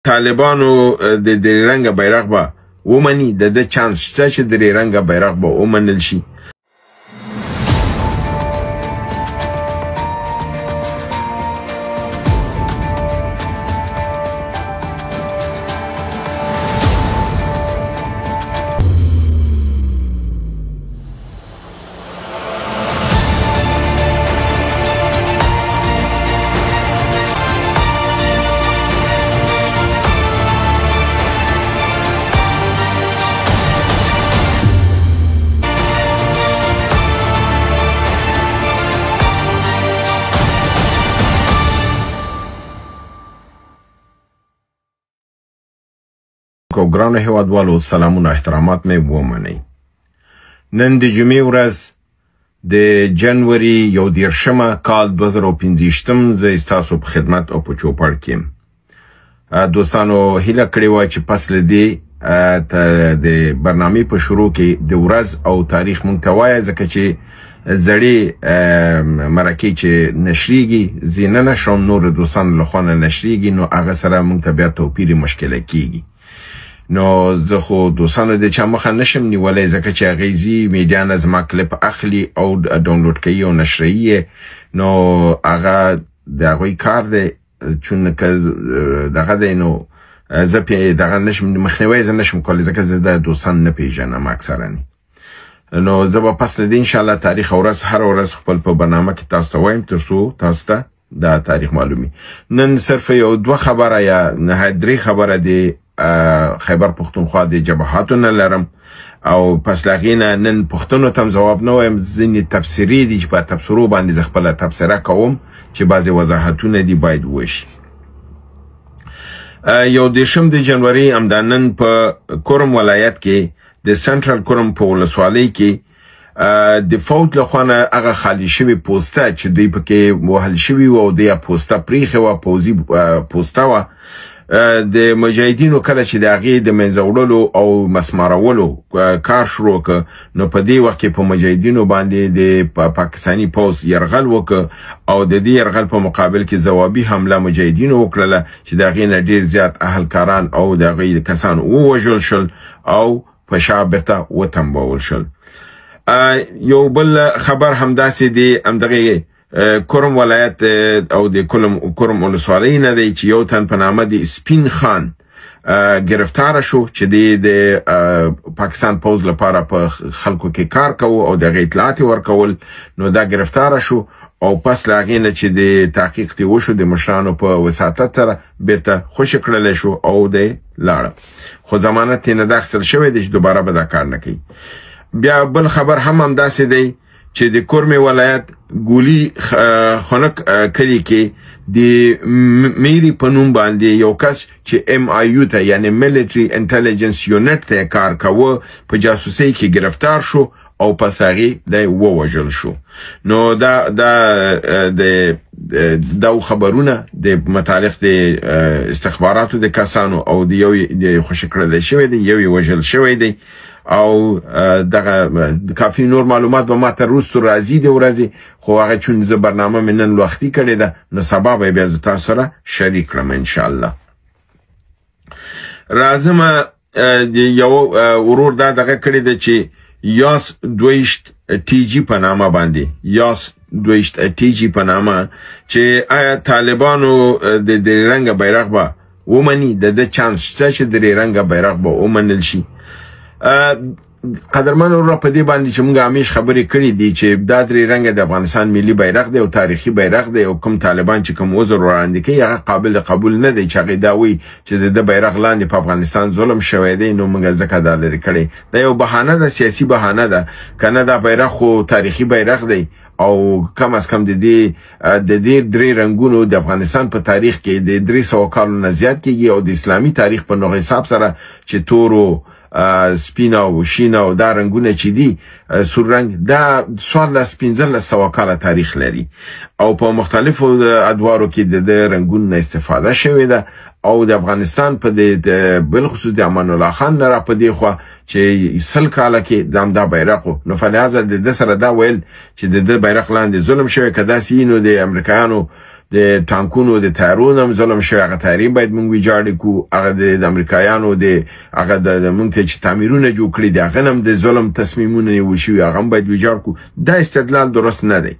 طالبانو د درې رنګه بیرغ به ومني د چانس شته چې درې رنګه بیرغ به ومنل شي. ګرانو هیوادوالو سلامونه احترامات مې ومنئ. نن د جمعې ورځ د جنوري 11 کال 2015 زه ستاسو په خدمت او په چوپړ کې یم. دوستانو هیله کړې وه چې پس له دې د برنامې په شروع کې د ورځ او تاریخ مونږ ته وایه، ځکه چې زړې مرکې چې نشریږي زینه نشم نور دوستانو لخوا نه نشریږي، نو هغه سره مونږ ته بیا توپیر مشکله کیږي. نو زه خو دوستانو د چا مخه نشم نیولی، ځکه چې هغې میډیا نه زما کلیپ اخلي او ډاونلوډ کوي او نشروي، نو هغه د هغوی کار دی. چون که دغه دی نو زه پې دغه نشم مخنیوی زه نشم کولی، ځکه زه د دوستان نه پیژنم اکثرا. نو زه به پس له دې انشاءالله تاریخ ورځ هر ورځ خپل په برنامه کې تاسو ته وایم، تر څو تاسو ته دا تاریخ معلومي. نن صرف یو دوه خبره یا نهایت درې خبره دی خیبر پختونخوا د جبهاتو نه لرم، او پس له هغې نه نن پوښتنو ته هم ځواب نه وایم. ځینې تبصرې دي چې په تبصرو باندې زه خپله تبصره کوم چې بعضې وضاحتونه دي باید وشي. 21 د جنوري همدا نن په کورم ولایت کې د سنټرل کورم په ولسوالۍ کې د فوج لخوا نه هغه خالي شوې پوسته چې دوی پکې وهل شوي وو او د پوسته پریښې وه، پوځي پوسته وه د مجاهدینو. کله چې د هغې د منځه وړلو او مسمارولو کار شروع که، نو په دې وخت کې په مجاهدینو باندې د پاکستاني پوځ یرغل وکړه او د دې یرغل په مقابل کې ځوابي حمله مجاهدینو وکړله چې د هغې نه ډېر زیات اهلکاران او د هغې کسان ووژل شول او په شا بیرته وتنبول شل. یو بل خبر همداسې دی، همدغې کورم ولایت او د کورم ولسوالۍ نه دی چې یو تن په نامه د سپین خان گرفتار شو چې د پاکستان پوځ لپاره په خلکو کې کار کوو او د هغې اطلاعات ورکول. نو دا گرفتار شو او پس له هغې نه چې د تحقیق ترې وشو د مشرانو په وساطت سره بیرته خوشي کړلی شو او دی لاړه، خو ضمانت یې نه دا اخیستل شوی دی چې دوباره به دا کار نه کوي. بیا بل خبر هم همداسې دی چې د کورمې ولایت ګولي خنک کلي کې د میری په نوم باندې یو کس چې MIU ته یعنی ملیټري انټیلیجنس یونټ ته کار کوه په جاسوسۍ کې گرفتار شو او پس هغې دی ووژل شو. نو دا خبرونه د متعلق د استخباراتو د کسانو او د یو خوشي کړلی شوی دی، یو یې وژل شوی دی او دغه کافی نور معلومات به ما تر وروستو راځي د ورځې، خو هغه چون زه برنامه مې نن وختي کړې ده نو سبا به یې بیا زه تاسو سره شریک کړم انشاءالله. راځم یو ورور دا دغه کړې ده چې یاس 22 TG په نامه باندې، یاس 22 TG په نامه، چې آیا طالبانو د درې رنګه بیرغ به ومني، د چانس شته چې درې رنګه بیرغ به ومنل شي. قدرمن ورور په دې باندې چې موږ همیش خبرې کړې دي چې دا درې رنګه د افغانستان ملي بیرغ دی او تاریخي بیرغ دی، او کوم طالبان چې کوم عذر وړاندې کوي هغه قابل قبول نه دی چې هغې دا وایي چې د بیرغ لاندې په افغانستان ظلم شوی دی، نو موږ ځکه دا لرې کړی. دا یو بهانه ده، سیاسي بهانه ده، که نه دا بیرغ خو تاریخي بیرغ دی او کم از کم د دې درې رنګونو د افغانستان په تاریخ کې د 300 کالو نه زیات کېږي او د اسلامي تاریخ په نوع حساب سره چې تورو سپین او شین او دا رنګونه چې دي سور رنګ دا 1500 کاله تاریخ لري او په مختلفو ادوارو کې د رنګونو استفاده شوې ده او د افغانستان په بالخصوص د امان الله خان نه را په دی خو چې 100 کاله کې دا بیرغ نو فلهذا د سره دا ویل چې د بیرغ لاندې ظلم شوی کدا سینو د امریکایانو د ټانکونو د تایرونو ظلم شوی هغه تایرین باید موږ ویجاړ کړو هغه د امریکایانو د هغه د موږ ته چې تعمیرونه جوړ کړي دي هغه هم د ظلم تصمیمونه نیول شوي هغه باید ویجاړ کړو دا استدلال درست نه دی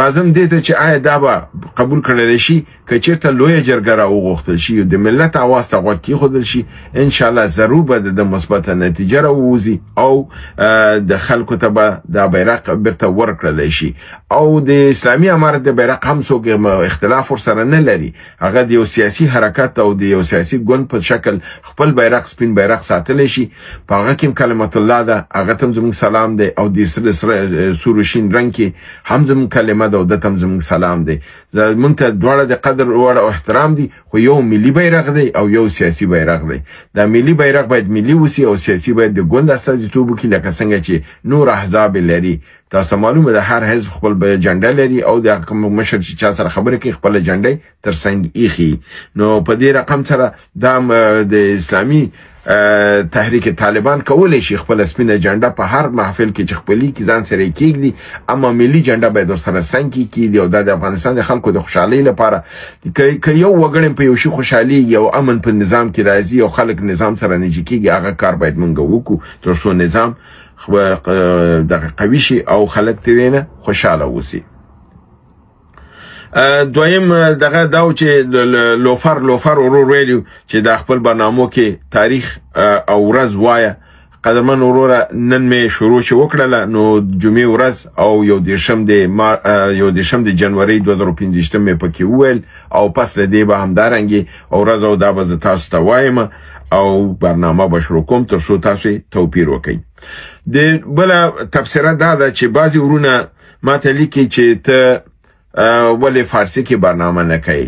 راځم دې ته چې آیا دا به قبول کړل شي که چېرته لویه جرګه راوغوښتل شي د ملت اواز ته غوږ کېښودل شي انشاءالله ضرور به د مثبته نتیجه راووځي او د خلکو ته به دا بیرغ بیرته ورکړلی شي او د اسلامي امارت د بیرغ هم څوک اختلاف ورسره نه لري هغه د یو سیاسي حرکت او د یو سیاسي ګوند په شکل خپل بیرغ سپین بیرغ ساتلی شي په هغه کې کلمت الله ده هغه ته هم زموږ سلام دی او د سور و شین رنګ کې هم زموږ کلمه ده او ده ته هم زموږ سلام دی موږ ته دواړه د قدر وړ او احترام دی خو یو ملي بیرغ دی او یو سیاسي بیرغ دی دا ملي بیرغ باید ملي وسی او سیاسي باید د ګوند استازیتوب وکړي لکه څنګه چې نور احزاب لري تاسو معلومه ده هر حزب خپل جنډه لري او د مشر چې چا سره خبرې کوي خپل جنډه ترڅنګ ایخي نو په دې رقم سره دا د اسلامي تحریک طالبان کولای شي خپل سپینه جنډه په هر محفل کې چې خپلې کې ځان سره کېږدي اما ملي جنډه باید ورسره څنګه کېږدي او د افغانستان د خلکو د خوشحالۍ لپاره که یو وګړی په یو شي خوشحالي یو امن په نظام کې راځي او خلک نظام سره نږدې کېږي هغه کار باید موږ وکړو تر څو نظام دغه قوي شي او خلک ترېنه خوشحاله اوسي دویم دغه دا چې لوفر ورور ویلو چې د خپل برنامو کې تاریخ او ورځ وایه قدرمن وروره نن مې شروع چې وکړله نو جمعې ورځ او یو دېرشم د جنوري 2015 مې پکې وویل او پس له دې به همدارنګې ورځ او دا به زه تاسو ته وایم او برنامه به شروع کوم تر څو تاسو توپیر وکړئ د بله تبصره دا ده چې بعضې ورونه ماته لیکي چې ته ولې فارسی کې برنامه نه کوي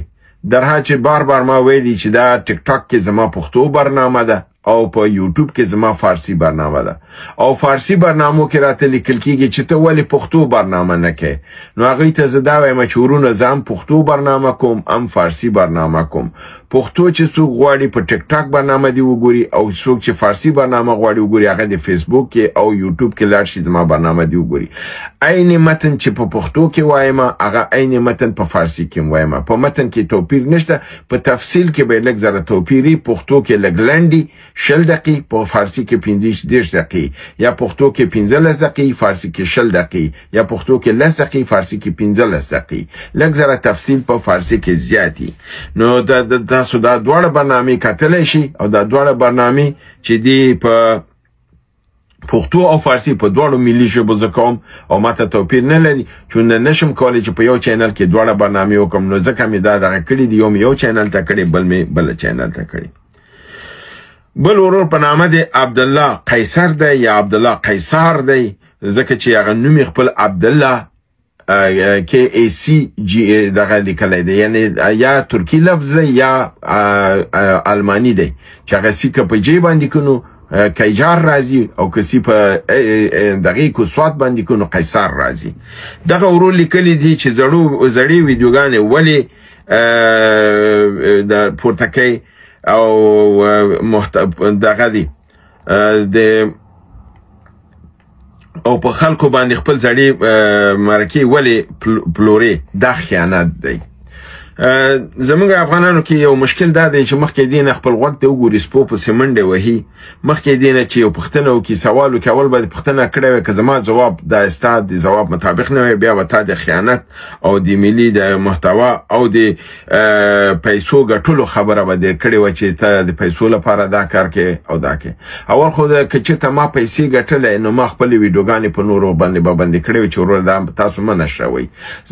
درها چې بار ما ویلي چې دا ټیک ټاک کې زما پښتو برنامه ده او په یوټیوب کې زما فارسی برنامه ده او فارسی برنامو کې راته لیکل کېږي چې ته ولې پښتو برنامه نه کوې نو هغوی ته زه دا وایم چې ورونه زه هم پښتو برنامه کوم هم فارسی برنامه کوم پښتو چې څوک غواړي په ټیک ټاک برنامه دی وګوري او څوک چې فارسی برنامه غواړي وګوري هغه د فیسبوک کې او یوټیوب کې لاړ شي زما برنامه دی وګوري عین متن چې په پښتو کې وایم هغه عین متن په فارسی کې وایم په متن کې توپیر نشته په تفصیل کې به لږ زره توپیري پښتو کې لږ لنډي 10 دقیقې په فارسی کې 15 دقیقې یا پښتو کې 15 دقیقې فارسی کې 10 دقیقې یا پښتو کې 10 دقیقې فارسی کې 15 دقیقې لږ زره تفصیل په فارسی کې زیاتی نو تاسو دا دواړه برنامې کتلی شي او دا دواړه برنامې چې دی په پښتو او فارسی په دواړو ملي ژبو زه کوم او ماته توپیر نه لري چون نشم کولی چې په یو چینل کې دواړه برنامې وکړم نو ځکه مې دا دغه کړي دي یو چینل ته کړي بل مې بل چینل ته کړي بل ورور په نامه دی عبدالله قیصر دی یا عبدالله قیصار دی ځکه چې هغه نوم خپل عبدالله KACG دغه لیکلی دی یعنی یا ترکی لفظ دی یا المانی دی چې هغه سی که په جې باندې کنو کیجار راځي او کسی په دغه کوسوات باندې کنو قیصر راځي دغه ورور لیکلی دی چې زړې ویډیوګانې ولې د پورتکۍ او دغه دی او په خلکو باندې خپل زړې مرکې ولې پلوري دا خیانت دی زمونږ افغانانو کې یو مشکل دا دی چې مخکې دې نه خپل غوږ ته وګوري سپو پسې منډې وهي مخکې دې نه چې یو پوښتنه وکړي سوال وکړي اول باید پوښتنه کړې وي که زما ځواب دا ستا د ځواب مطابق نه وي بیا به تا د خیانت او د ملي د محتوا او د پیسو ګټلو خبره به دې کړې وه چې ته د پیسو لپاره دا کار کوې او دا کوې اول خو که چېرته ما پیسې ګټلی نو ما خپلې ویډیوګانې په نورو باندې به بندې کړې وي چې وروره دا تاسو مه نشروئ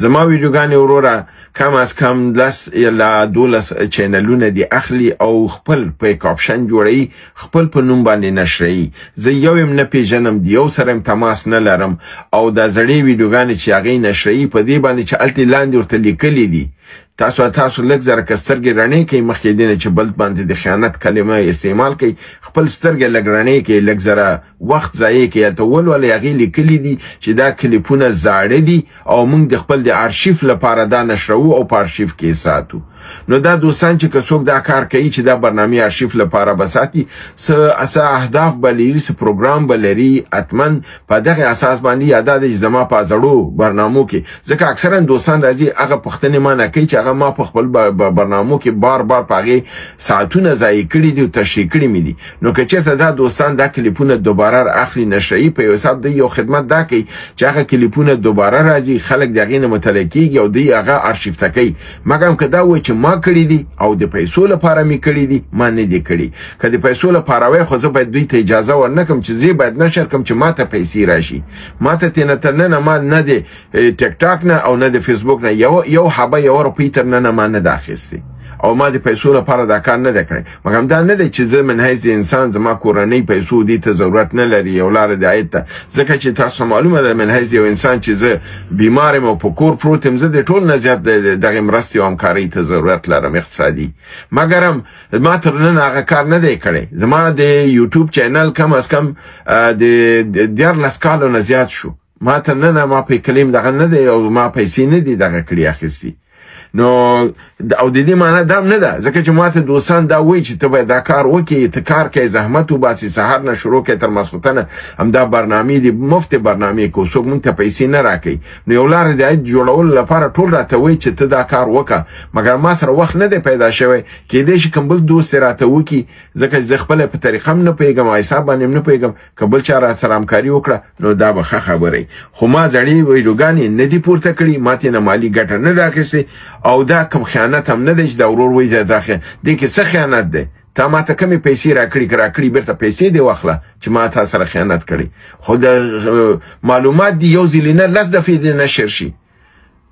زما ویډیوګانې وروره کم از کم 10 یا 12 چینلونه دی اخلي او خپل په کاپشن جوړي خپل په نوم باندې نشري زه یو هم نه پیژنم دی یو سره تماس نه لرم او د زړې ویډیوګانې چې هغه نشري په دې باندې چې الته لاندې ورته لیکلي دي تاسو لږ زره کسترګې رڼې کوي مخکې دې نه چې بل باندې د خیانت کلمه استعمال کوي خپل سترګې لږ رڼې کوي لږ زره وخت ضایع کوي هلته ولولې هغې لیکلي دي چې دا کلیپونه زاړه دي او موږ د خپل د آرشیف لپاره دا نشروو او په آرشیف کې ساتو نو دا دوستان چې څوک دا کار کوي چې دا برنامه ارشیف لپاره بساتي س اهداف بلري س پروګرام بلري اتمن په دغه اساس باندې یاد د زما په زړو برنامو کې ځکه اکثرا دوستان راځي هغه پښتنې مانه کوي چې هغه ما په خپل برنامو کې بار پاغي ساعتونه ضایع کړي دي او تشریح کړي مې دي نو که چېرته دا دوستان دا کلیپونه دوباره اخلي نشري په حساب د یو خدمت دا کوي چې هغه کلیپونه دوباره راځي خلک دغه نه مطالعه کیږي او دی هغه ارشیف تکي مګم که دا و چې ما کړی دي او د پیسو لپاره می کړی دي ما نه دي کړی که د پیسو لپاره وای خو زه باید دوی ته اجازه ورنکم چې زی باید نشر کوم چې ما ته پیسې راشي ما ته تنه ما نه دی ټیک ټاک نه او نه د فیسبوک نه یو حبه یو روپی تر نه ما نه داخستي او ما د پیسو لپاره دا کار نه کړی مګم دا نه دی چې زه من حیث انسان زما کورنۍ پیسو دي ته ضرورت نه لري یو لار د عاید ته ځکه چې تاسو معلومه ده من حیث یو انسان چې زه بیمار یم او په کور پروت یم زه د ټول نه زیات دغه مرستې او همکارۍ ته ضرورت لرم اقتصادي مګرم ما تر نن هغه کار نه دی کړی زما د یوټیوب چینل کم از کم د 14 کالو نه زیات شو ما تر نن ما په کلیم دغه نه دی او ما پیسې نه دی دغه کړی اخیستی نو او د دې معنی دا نه ده ځکه چې ماته دوستان دا وایي چې ته باید دا کار وکړې ته کار کوې زحمت وباسې سهار نه شروع کړې تر ماسخوتنه همدا برنامې دي مفت برنامې کو څوک موږ ته پیسې نه راکوي نو یو لاره د عاید جوړولو لپاره ټول راته وایي چې ته دا کار وکړه مګر ما سره وخت نه دی پیدا شوی کېدای شي کوم بل دوست راته وکړي ځکه چې زه خپله په طریقه هم نه پوهېږم او حساب باندې هم نه پوهېږم که بل چا راسره همکاري وکړه نو دا به ښه خبره خو ما زړې ویډیوګانې نه دي پورته کړي ما ترې نه مالي ګټه نه ده اخیستې او دا کوم خیانت هم نه دی چې دا ورور وایي چې دا دې کې څه خیانت دی تا ما ته کمې پیسې راکړي بیرته پیسې دې واخله چې ما تا سره خیانت کړي خو د معلومات دي یو ځلې نه لس دفعې دې نشر شي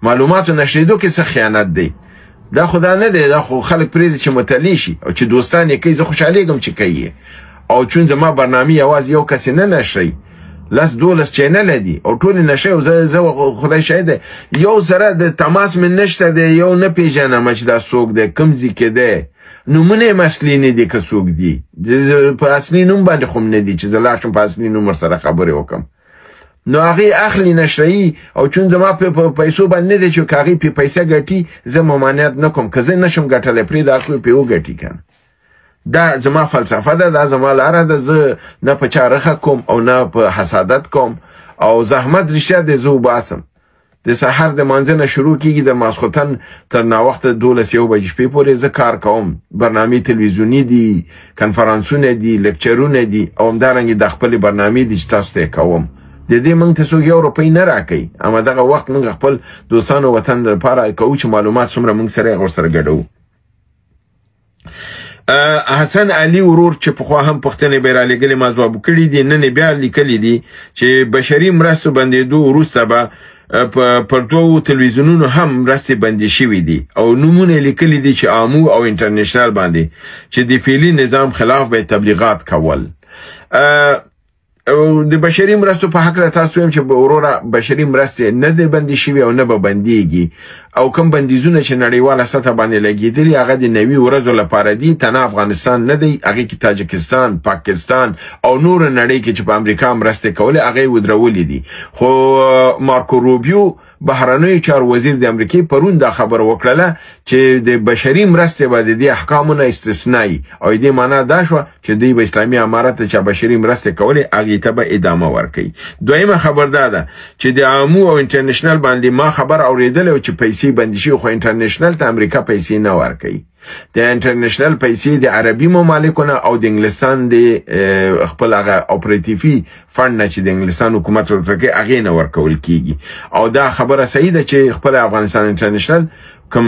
معلوماتو نشریدو کې څه خیانت دی دا خو دا نه دی دا خو خلک پرېږدي چې مطلع شي او چې دوستان یې کوي زه خوشحالېږم چې کوي او چون زما برنامې یوازې یو کس نه نشري لس 12 چینل دي او ټول نشه او زه خدای شاهد یو سره د تماس من نشته دی یو نه پیژنم چې دا څوک دی کوم ځای کې دی نومونه مسلې نه دي که څوک دي په اصلي نوم باندې خو نه دي چې زه لاړ شم په اصلي نوم ورسره خبرې وکړم نو هغې اخلي نشرهیي او چون زما په پیسو باندې نه دی چې که هغې پې پیسه ګټي زه ممانعت نه کوم که زه نشم ګټلی پرېږده هغوی پې وګټي که دا زما فلسفه ده دا زما لاره ده زه نه په چا رخه کوم او نه په حسادت کوم او زحمت ریشه دی زه وباسم د سحر د مانځه نه شروع کېږي د ماسخوتن تر ناوخته 12 بجې شپې پورې زه کار کوم برنامې تلویزیوني دي کنفرانسونه دي لیکچرونه دي او همدارنګې د خپلې برنامې دي چې تاسو ته یې کوم د دې موږ ته څوک 1 روپۍ نه راکوي اما دغه وخت موږ خپل دوستانو وطن لپاره کوو چې معلومات څومره موږ سره ورسره ګډوو حسن علي ورور چې پخوا هم پښتنې بیرالېږلې ما ځواب کړي دي نن بیا لیکلي دي چې بشري مرستو بندېدو وروسته به پر دوو تلویزیونونو هم مرستې بندې شوي دي او نومونه لیکلي دي چې آمو او انټرنیشنل باندې چې د فعلي نظام خلاف به تبلیغات کول او د بشري مرستو په حق تاسو هم چې وروره بشري مرستې نه دي بندې شوي او نه به بندېږي او کوم بندیزونه چې نړیواله سطح باندې لګېدلي هغه د 90 ورځو لپاره دي تنه افغانستان نه دی هغې کې تاجکستان پاکستان او نور نړۍ کې چې په امریکا مرستې کولې هغې ودرولې دي خو مارکو روبیو بهرنیو چارو وزیر د امریکای پرون دا خبر وکړله چې د بشري مرستې به د دې احکامو نه استثنایی او دې معنا دا شوه چې دوی به اسلامي امارت ته چې بشري مرستې کولې هغې ته به ادامه ورکوي دویمه خبر دا ده چې د آمو او انټرنیشنل باندې ما خبر اورېدلی و چې پیسې بندي شوي خو انټرنیشنل ته امریکا پیسې نه ورکوي د انټرنیشنل پیسې د عربي ممالکو نه او د انګلستان د خپل هغه اپریټیفي فند نه چې د انګلستان حکومت ورته کوي هغې نه ورکول کیږي او دا خبره صحیح ده چې خپل افغانستان انټرنیشنل کوم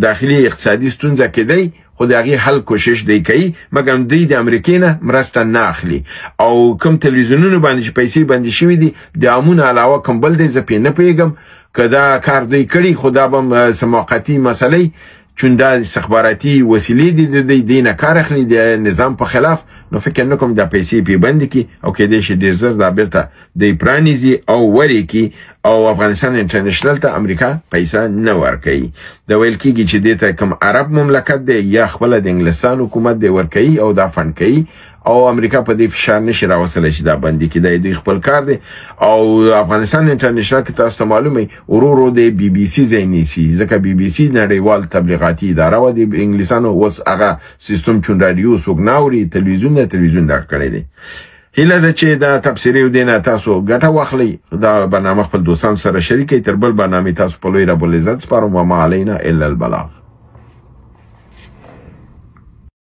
داخلي اقتصادي ستونزه کېدی خو د هغې حل کوشش دی کوي مګر دوی د امریکې نه مرسته نه اخلي او کوم تلویزیونونو باندې چې پیسې بندي شوي دي د امونه علاوه کوم بل دی زه پې نه پوهېږم که دا کار دوی کړي خو دا به څه موقتي مسئلې چون دا استخباراتي وسیلې دي دوی نه کار اخلي د نظام په خلاف نو فکر نه کوم دا پیسې پې بندې کړي او کېدای شي ډېر زر دا بېرته دوی پرانیزي او ورې کړي او افغانستان انټرنیشنل ته امریکا پیسې نه ورکوي د ویل کېږي چې دته کوم عرب مملکت دی یا خپل د انګلستان حکومت دی ورکوي او دا فند کوي او امریکا په دې فشار نشي راوصله چې دا باندې کې د خپل کار دی او افغانستان انټرنیشنل کې تاسو ته معلومه ورورو د بي بي سي زینیسي ځکه بي بي سي نړیوال تبلیغاتي اداره و د انګلیسانو وس هغه سیستم چون رادیو سوګناوري تلویزیون دا کړی دی هیله ده چې دا تفسیری ودینه تاسو ګټه واخلئ دا برنامه خپل دوستان سره شریکئ تر بل برنامه تاسو په لوی رب العزت سپارم و ما علینا الا البلاغ